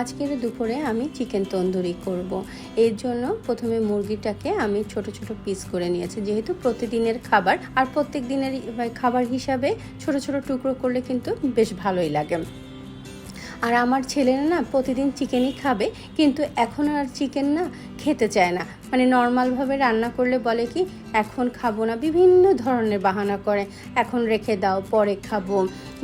আজকের দুপুরে আমি চিকেন তন্দুরি করব। এর জন্য প্রথমে মুরগিটাকে আমি ছোট ছোট পিস করে নিয়েছি, যেহেতু প্রতিদিনের খাবার আর প্রত্যেক দিনের খাবার হিসাবে ছোট ছোট টুকরো করলে কিন্তু বেশ ভালোই লাগে। আর আমার ছেলেরা না প্রতিদিন চিকেনই খাবে, কিন্তু এখন আর চিকেন না খেতে চায় না। মানে নর্মালভাবে রান্না করলে বলে কি এখন খাবো না, বিভিন্ন ধরনের বাহানা করে, এখন রেখে দাও পরে খাবো,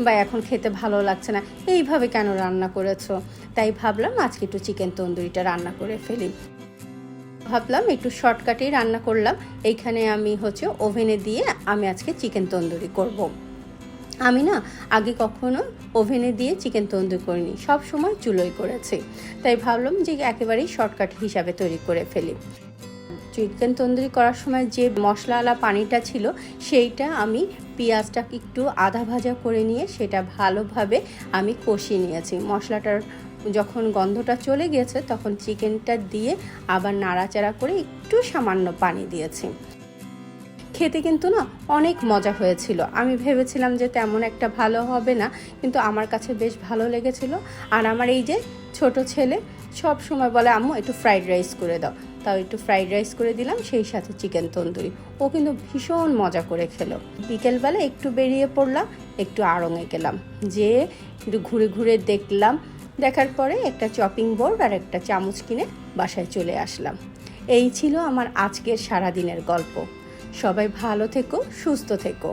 বা এখন খেতে ভালো লাগছে না, এইভাবে কেন রান্না করেছো। তাই ভাবলাম আজকে একটু চিকেন তন্দুরিটা রান্না করে ফেলি। ভাবলাম একটু শর্টকাটেই রান্না করলাম। এইখানে আমি ওভেনে দিয়ে আমি আজকে চিকেন তন্দুরি করব। আমি না আগে কখনো ওভেনে দিয়ে চিকেন তন্দুরি করিনি, সব সময় চুলোয় করেছি। তাই ভাবলাম যে একেবারেই শর্টকাট হিসাবে তৈরি করে ফেলি। চিকেন তন্দুরি করার সময় যে মশলাওয়ালা পানিটা ছিল সেইটা আমি পেঁয়াজটা একটু আধা ভাজা করে নিয়ে সেটা ভালোভাবে আমি কষিয়ে নিয়েছি। মশলাটার যখন গন্ধটা চলে গেছে তখন চিকেনটা দিয়ে আবার নাড়াচাড়া করে একটু সামান্য পানি দিয়েছি। খেতে কিন্তু না অনেক মজা হয়েছিল। আমি ভেবেছিলাম যে তেমন একটা ভালো হবে না, কিন্তু আমার কাছে বেশ ভালো লেগেছিল। আর আমার এই যে ছোট ছেলে সব সময় বলে আম্মু একটু ফ্রাইড রাইস করে দাও, তাও একটু ফ্রাইড রাইস করে দিলাম, সেই সাথে চিকেন তন্দুরি। ও কিন্তু ভীষণ মজা করে খেলো। বিকেলবেলা একটু বেরিয়ে পড়লাম, একটু আড়ংয়ে গেলাম, যে একটু ঘুরে ঘুরে দেখলাম। দেখার পরে একটা চপিং বোর্ড আর একটা চামচ কিনে বাসায় চলে আসলাম। এই ছিল আমার আজকের সারাদিনের গল্প। সবাই ভালো থেকো, সুস্থ থেকো।